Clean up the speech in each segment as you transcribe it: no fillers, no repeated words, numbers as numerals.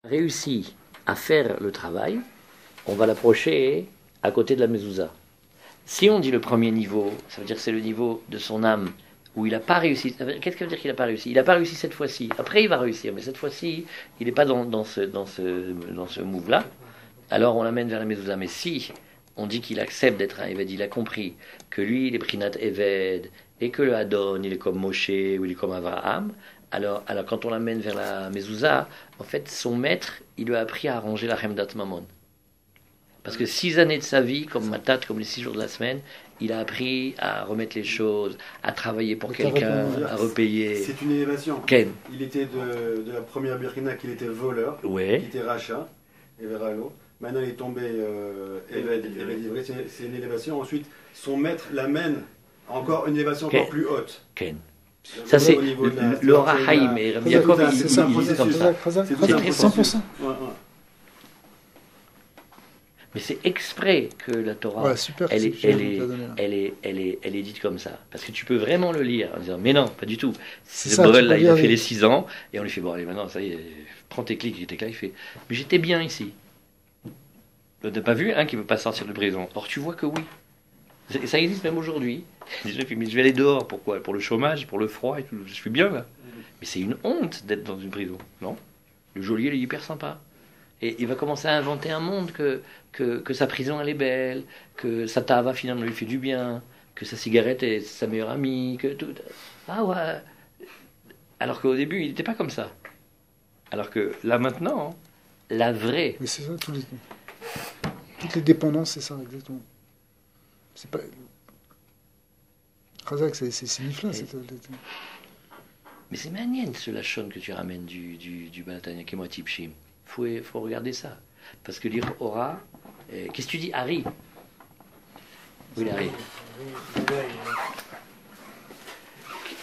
réussi à faire le travail, on va l'approcher à côté de la mezouza. Si on dit le premier niveau, ça veut dire que c'est le niveau de son âme où il n'a pas réussi. Qu'est-ce que veut dire qu'il n'a pas réussi? Il n'a pas réussi cette fois-ci. Après, il va réussir, mais cette fois-ci, il n'est pas dans ce move-là. Alors, on l'amène vers la mezouza. Mais si on dit qu'il accepte d'être un Eved, il a compris que lui, il est Prinat Eved, et que le Hadon, il est comme Moshe, ou il est comme Abraham, alors quand on l'amène vers la mezouza, en fait, son maître, il lui a appris à arranger la Hemdat Mamon. Parce que 6 années de sa vie, comme Matat, comme les 6 jours de la semaine, il a appris à remettre les choses, à travailler pour quelqu'un, à repayer. C'est une élévation. Ken. Il était de la première Birkina qu'il était voleur, Ouais. qui était rachat, et Veralo. Maintenant il est tombé Eved, c'est une élévation. Ensuite, son maître l'amène à encore une élévation encore plus haute. Ken. Ça c'est le Rahaïm et Rabbi Yaakov, ils disent comme ça. C'est très 100%. Ouais. Mais c'est exprès que la Torah, super, elle est dite comme ça. Parce que tu peux vraiment le lire en disant, mais non, pas du tout. Le Borel, là, il a fait les 6 ans, et on lui fait, bon, allez, maintenant, ça y est, prends tes clics, il fait, mais j'étais bien ici. Tu n'as pas vu un qui ne veut pas sortir de prison. Or, tu vois que oui. Ça existe même aujourd'hui. Mais je vais aller dehors, pourquoi? Pour le chômage, pour le froid, et tout. Je suis bien là. Mais c'est une honte d'être dans une prison, non? Le geôlier, il est hyper sympa. Et il va commencer à inventer un monde que sa prison elle est belle, que sa tava finalement lui fait du bien, que sa cigarette est sa meilleure amie, que tout. Ah ouais. Alors qu'au début il n'était pas comme ça. Alors que là maintenant, la vraie. Mais c'est ça, toutes les dépendances, c'est ça exactement. C'est pas. Razak, c'est Nifla. Mais c'est manienne ce lachon que tu ramènes du Balatania qui est moi Tipshim. Faut regarder ça. Parce que lire Aura, qu'est-ce que tu dis, Harry? Oui, Harry.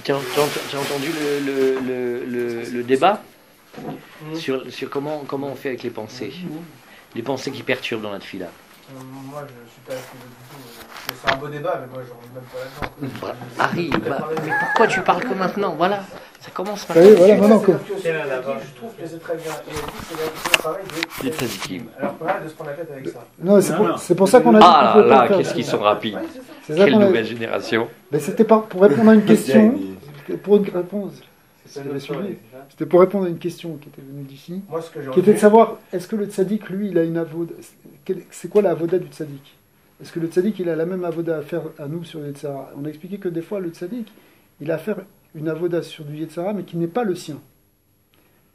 Tu as entendu le débat sur comment on fait avec les pensées? Les pensées qui perturbent dans la tefila. Moi, je suis pas assez du tout. C'est un beau débat, mais moi, je rentre même pas là-dedans. Harry, mais pourquoi tu parles que maintenant? Voilà, ça commence maintenant. Oui, voilà, maintenant. Je trouve que c'est très bien. Et c'est le travail des tzadikim. Alors qu'on arrête de se prendre la tête avec ça. Non, c'est pour ça qu'on a dit. Ah là, qu'est-ce qu'ils sont rapides. Quelle nouvelle génération. Mais c'était pour répondre à une question. Pour une réponse. C'était pour répondre à une question qui était venue d'ici, qui était de savoir, est-ce que le tzaddik, lui, il a une avoda, c'est quoi la avoda du tzaddik? Est-ce que le tzaddik, il a la même avoda à faire à nous sur le Yetzara? On a expliqué que des fois, le tzaddik, il a à faire une avoda sur du Yetzara, mais qui n'est pas le sien.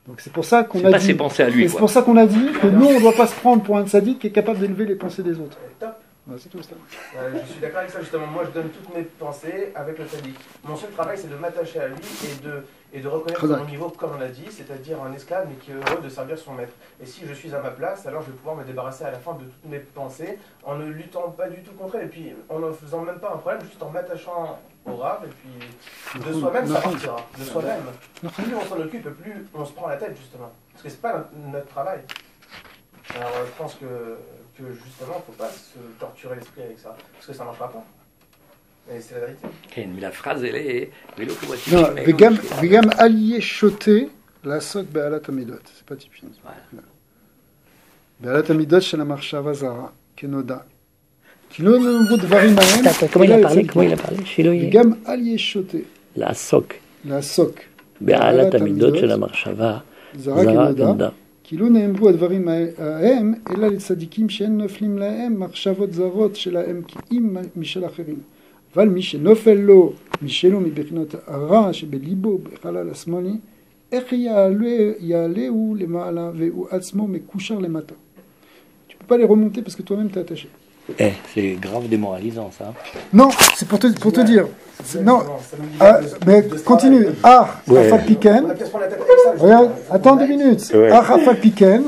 Donc c'est pour ça qu'on a dit... ses pensées à lui, c'est pour ça qu'on a dit que nous, on ne doit pas se prendre pour un tzaddik qui est capable d'élever les pensées des autres. C'est tout ça. Je suis d'accord avec ça, justement. Moi, je donne toutes mes pensées avec le tzaddik. Mon seul travail, c'est de m'attacher à lui et de reconnaître mon niveau, comme on l'a dit, c'est-à-dire un esclave, mais qui est heureux de servir son maître. Et si je suis à ma place, alors je vais pouvoir me débarrasser à la fin de toutes mes pensées, en ne luttant pas du tout contre elles, et puis en ne faisant même pas un problème, juste en m'attachant au Rav, et puis de soi-même, ça partira. De soi-même. Plus on s'en occupe, plus on se prend la tête, justement. Parce que c'est pas notre travail. Alors, je pense que justement, il ne faut pas se torturer l'esprit avec ça, parce que ça ne marchera pas. Et c'est la vérité. Mais la phrase, elle est... Non, Vegam allié choté, la sok be'alat amidot. C'est pas typique. Be'alat amidot chez la marshava zara, kenoda. Comment il a parlé? Vegam allié choté. La sok. Be'alat amidot chez la marshava zara, kenoda. כאילו נאמרו הדברים ההם, אלא לצדיקים שאין נופלים להם מחשבות זרות שלהם כי אם משל אחרים. אבל מי שנופל לו משלו מבחינת הרע שבליבו בחלל השמאלי, איך יעלהו למעלה והוא עצמו מקושר למטה. Tu peux pas les remonter parce que toi-même t'es attaché. C'est grave démoralisant ça. Non, c'est pour te dire. Non, mais continue. Rafal Piken. Regarde, attends 2 minutes. Rafal Piken.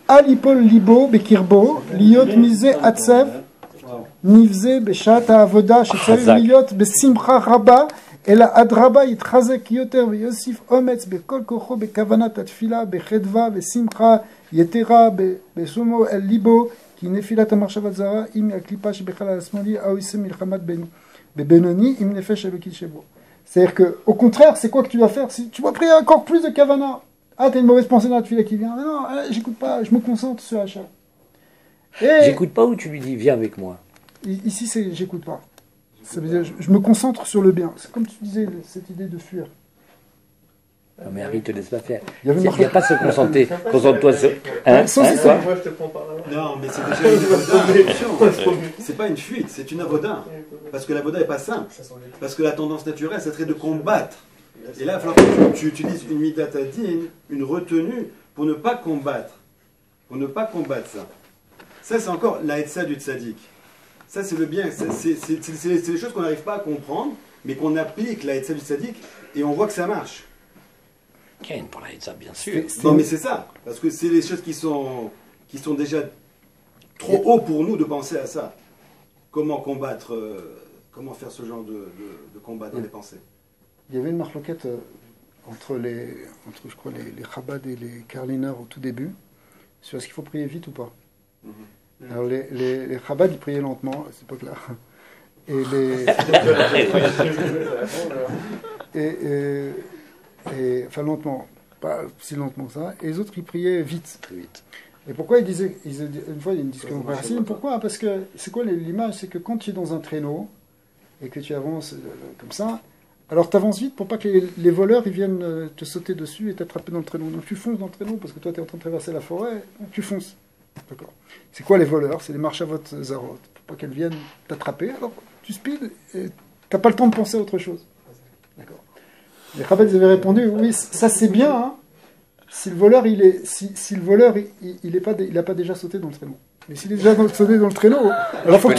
Alipol libo bekirbo. Liot mize atsev. Nivze beshat avoda. Shetzarich liot besimcha raba. אלא אדרבה יתחזק יותר ויוסיף אומץ בכל כוחו בכוונת התפילה, בחדווה, בשמחה יתרה, בשומו אל ליבו, כי נפילת המחשבת זרה, אם הקליפה שבחלל השמאלי, או יעשה מלחמת בבינוני, עם נפש אלוקית שבו. C'est-à-dire que, au contraire, c'est quoi que tu dois faire? Tu dois prier encore plus de kavana. Ah, t'as une mauvaise pensée dans la tefila qui vient. Mais non, j'écoute pas, je me concentre sur Hachem. J'écoute pas ou tu lui dis viens avec moi? Ici, c'est j'écoute pas. Ça veut dire je me concentre sur le bien. C'est comme tu disais, cette idée de fuir. Non mais Harry, te laisse pas faire. Il n'y a pas à se concentrer. Concentre-toi sur... Hein, quoi moi, je te prends par la main. Non, mais c'est déjà une avoda. C'est pas une fuite, c'est une avoda. Parce que l'avoda n'est pas simple. Parce que la tendance naturelle, ça serait de combattre. Et là, il va falloir que tu utilises une midatadine, une retenue, pour ne pas combattre. Pour ne pas combattre ça. Ça, c'est encore la hetza du tzaddik. Ça, c'est le bien. C'est les choses qu'on n'arrive pas à comprendre, mais qu'on applique la hetza du tzaddik, et on voit que ça marche. Ken, pour la hetza, bien sûr. Non, mais c'est ça. Parce que c'est les choses qui sont déjà trop haut pour nous de penser à ça. Comment combattre, comment faire ce genre de combat dans les pensées. Il y avait une marloquette entre je crois, les Chabad et les Karliner au tout début, sur est-ce qu'il faut prier vite ou pas. Alors les Chabad, ils priaient lentement à cette époque-là. Et enfin lentement, pas si lentement que ça. Et les autres, ils priaient vite. Très vite. Et pourquoi ils disaient, une fois il y a une discussion par Racine, pourquoi? Parce que c'est quoi l'image? C'est que quand tu es dans un traîneau et que tu avances comme ça, alors tu avances vite pour pas que les voleurs ils viennent te sauter dessus et t'attraper dans le traîneau. Donc tu fonces dans le traîneau parce que toi tu es en train de traverser la forêt, donc tu fonces. D'accord. C'est quoi les voleurs? C'est les marchavot zarot. Pour pas qu'elles viennent t'attraper, alors tu speed et t'as pas le temps de penser à autre chose. D'accord. Les Chabad avaient répondu, oui, ça c'est bien, hein, si le voleur il a pas déjà sauté dans le traîneau. Mais s'il est déjà sauté dans le traîneau, alors faut que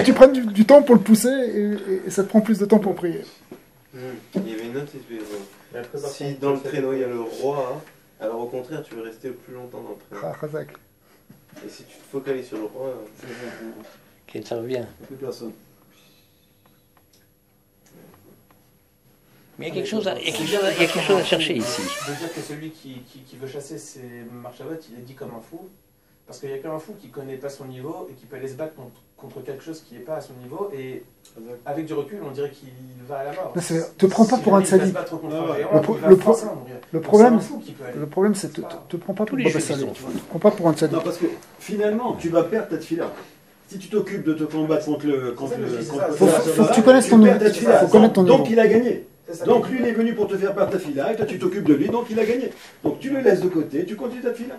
tu prennes du temps pour le pousser et ça te prend plus de temps pour prier. Il y avait une autre situation. Si dans le traîneau il y a le roi, alors au contraire tu veux rester le plus longtemps dans le traîneau. Chazak. Et si tu te focalises sur le roi, Ken, ça revient. Plus personne. Mais il y a quelque chose à chercher ici. Je veux dire que celui qui veut chasser ses marchavot, il est dit comme un fou. Parce qu'il n'y a qu'un fou qui ne connaît pas son niveau et qui peut aller se battre contre quelque chose qui n'est pas à son niveau. Et avec du recul, on dirait qu'il va à la mort. Te prends pas pour un tzaddik. Le problème, c'est te prends pas pour un tzaddik. Te prends pas pour un tzaddik. Non, parce que finalement, tu vas perdre ta tefila. Si tu t'occupes de te combattre contre le faut que tu connaisses ton niveau. Donc il a gagné. Donc lui il est venu pour te faire perdre ta fila et toi tu t'occupes de lui, donc il a gagné. Donc tu le laisses de côté, tu continues ta fila.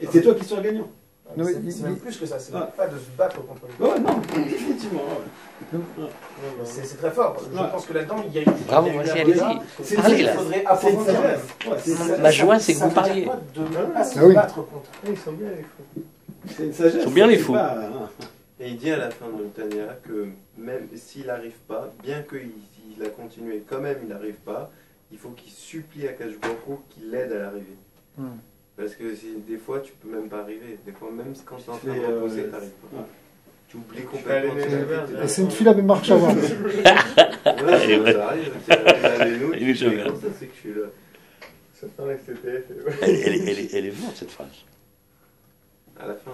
Et c'est toi qui seras gagnant. C'est même plus que ça, c'est pas de se battre contre lui. Ouais, non, définitivement. C'est très fort. Je pense que là-dedans, il y a une... Bravo, voici, allez-y. Parlez là. Il faudrait approfondir même. Ma joie, c'est que vous parliez. De ne pas se battre contre. ils sont bien les fous. C'est une sagesse. Ils sont bien les fous. Et il dit à la fin de Tania que même s'il n'arrive pas, bien qu'il a continué, quand même il n'arrive pas, il faut qu'il supplie à Akash Baruch Hu qu'il l'aide à l'arrivée. Parce que des fois tu peux même pas arriver. Des fois même quand tu es en train de reposer, tu n'arrives pas. Tu oublies complètement. C'est une fila de marche avant. Ça arrive. C'est que je suis là. Ça paraît que c'était. Elle est morte cette phrase. À la fin,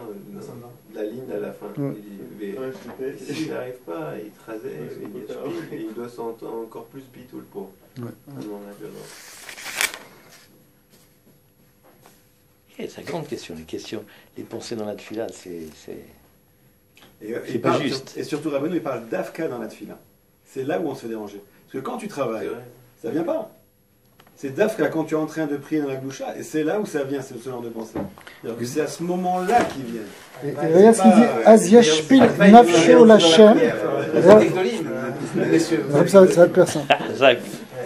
la ligne à la fin. S'il n'arrive pas, il te rasait, il doit sentir encore plus bitou le pauvre. C'est une grande question, les pensées dans la tefila, c'est pas juste. Et surtout, Rabbeinu, il parle d'Afka dans la tefila. C'est là où on se fait déranger. Parce que quand tu travailles, ça vient pas. C'est d'Afka quand tu es en train de prier dans la Gdoucha, et c'est là où ça vient, ce genre de pensée. C'est à ce moment-là qu'ils viennent. Et regarde ce qu'il dit, Az yashpil nafsho lachem. Ça va être personne.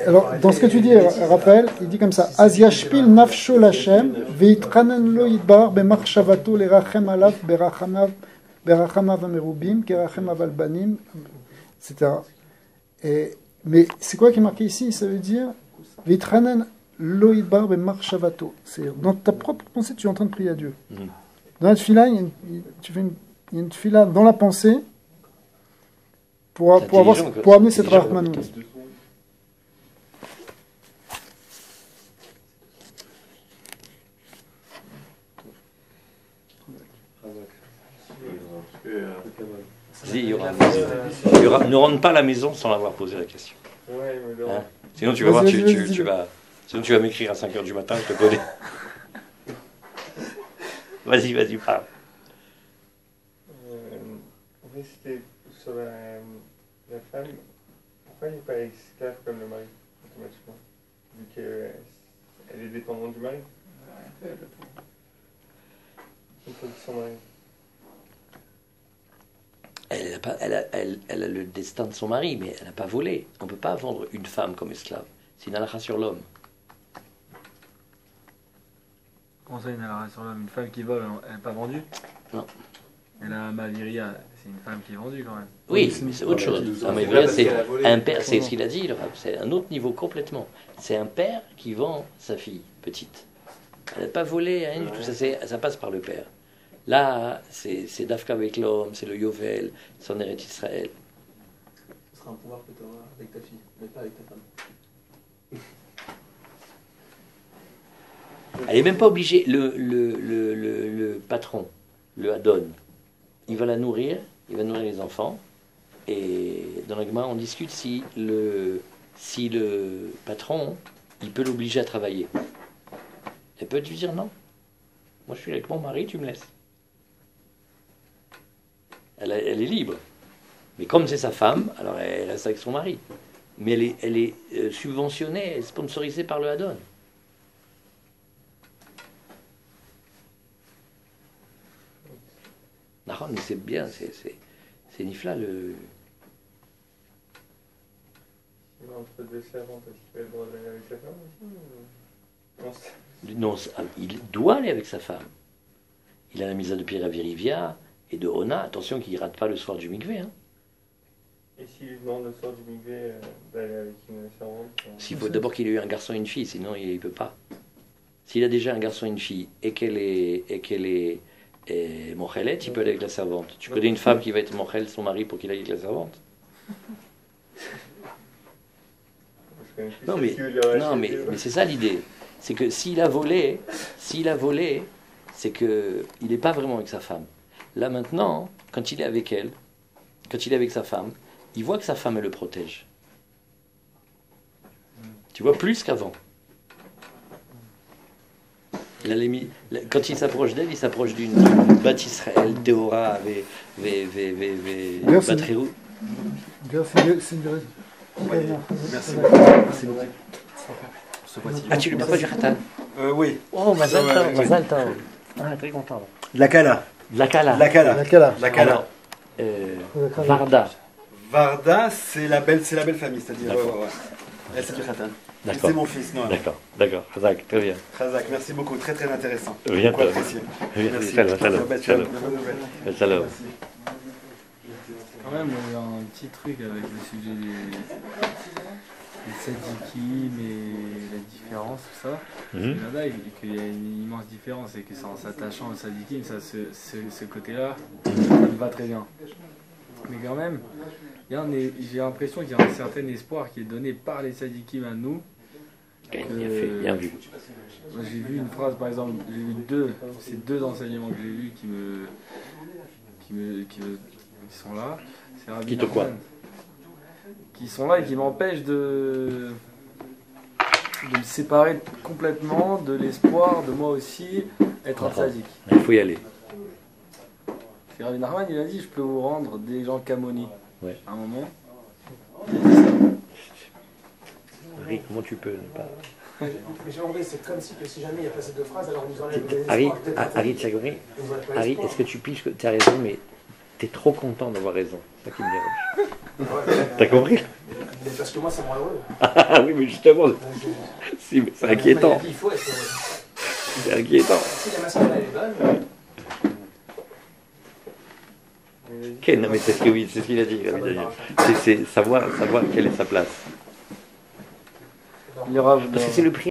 Alors, dans ce que tu dis, Raphaël, il dit comme ça, Az yashpil nafsho lachem, veitchanan lo yidbar bemachshavato lerachem alav berachamav amerubim, kerachem aval banim, etc. Mais c'est quoi qui est marqué ici? Ça veut dire Vitranan loïdbar be marshavato. C'est dans ta propre pensée, tu es en train de prier à Dieu. Dans la tefila, il y a une tefila dans la pensée pour amener cette rachmanout. Ne rentre pas à la maison sans l'avoir posé la question. Hein? Sinon tu vas voir, tu vas Sinon tu vas m'écrire à 5h du matin, je te connais. Vas-y, parle. En fait, c'était sur la femme. Pourquoi elle n'est pas esclave comme le mari, automatiquement? Vu qu'elle est dépendante du mari. Il faut que son mari. Elle a le destin de son mari, mais elle n'a pas volé. On ne peut pas vendre une femme comme esclave. C'est une halakha sur l'homme. Comment ça, une halakha sur l'homme? Une femme qui vole, elle n'est pas vendue? Non. Et la Maviria, c'est une femme qui est vendue quand même. Oui, mais c'est autre chose. La Maviria, c'est un père, c'est ce qu'il a dit, c'est un autre niveau complètement. C'est un père qui vend sa fille petite. Elle n'a pas volé, rien du tout. Ça passe par le père. Là, c'est Dafka avec l'homme, c'est le Yovel, c'est en Eretz Israël. Ce sera un pouvoir que tu auras avec ta fille, mais pas avec ta femme. Elle n'est même pas obligée. Le patron, le Hadon, il va la nourrir, il va nourrir les enfants. Et dans la Gemara, on discute si le patron, il peut l'obliger à travailler. Elle peut lui dire non. Moi, je suis avec mon mari, tu me laisses. Elle est libre. Mais comme c'est sa femme, alors elle reste avec son mari. Mais elle est subventionnée, sponsorisée par le Hadon. Non, mais c'est bien, c'est Nifla le. Entre deux servantes, est-ce qu'il a le droit d'aller avec sa femme aussi? Non, il doit aller avec sa femme. Il a la mise de Pierre à Virivia et de Ona. Attention qu'il ne rate pas le soir du mikvé. Hein. Et s'il lui demande le soir du mikvé d'aller avec une servante? S'il faut d'abord qu'il ait eu un garçon et une fille, sinon il ne peut pas. S'il a déjà un garçon et une fille et qu'elle est Mochelet, il peut aller avec la servante. Tu connais une femme qui va être Mochel, son mari, pour qu'il aille avec la servante? Non, mais c'est ça l'idée. C'est que s'il a volé, c'est qu'il n'est pas vraiment avec sa femme. Là maintenant, quand il est avec elle, quand il est avec sa femme, il voit que sa femme, elle le protège. Tu vois, plus qu'avant. Quand il s'approche d'elle, il s'approche d'une Bat Israël, Théora, Batrérou. C'est une raison. Merci beaucoup. Ah, tu lui mets pas du khatan? Oui. Oh, Mazal Tov. Ah, très content. La Kala. La Kala. Varda. Varda, c'est la belle famille, c'est-à-dire. Elle, c'est du khatan. C'est mon fils, non. D'accord. Khazak, très bien. Khazak, merci beaucoup, très très intéressant. Bien, beaucoup apprécié. Merci. Shalom. Quand même, il y a un petit truc avec le sujet des tzadikim et la différence, tout ça. Là-bas, il y a une immense différence et que c'est en s'attachant aux tzadikim, ce côté-là, ça me va très bien. Mais quand même, j'ai l'impression qu'il y a un certain espoir qui est donné par les tzadikim à nous. Bien vu. Moi, j'ai vu une phrase, par exemple, j'ai vu deux enseignements que j'ai vus qui sont là. C'est Rabbi Nachman, qui sont là et qui m'empêchent de me séparer complètement de l'espoir de moi aussi être un tzaddik. Il faut y aller. C'est Rabbi Nachman, il a dit, je peux vous rendre des gens Kamoni. Ouais. À un moment. Harry, comment tu peux ne pas... Mais j'ai envie, c'est comme si jamais il n'y a pas ces deux phrases, alors nous enlève les Harry Tchagori, Harry, est-ce que tu piges que tu as raison, mais tu es trop content d'avoir raison. C'est ça qui me dérange. T'as compris? Mais parce que moi, ça me rend heureux. Ah oui, mais justement, si, c'est inquiétant. Il faut être heureux. C'est inquiétant. Si la masculine elle est bonne... Non, mais c'est ce qu'il a dit. C'est savoir quelle est sa place. Parce que c'est le prix.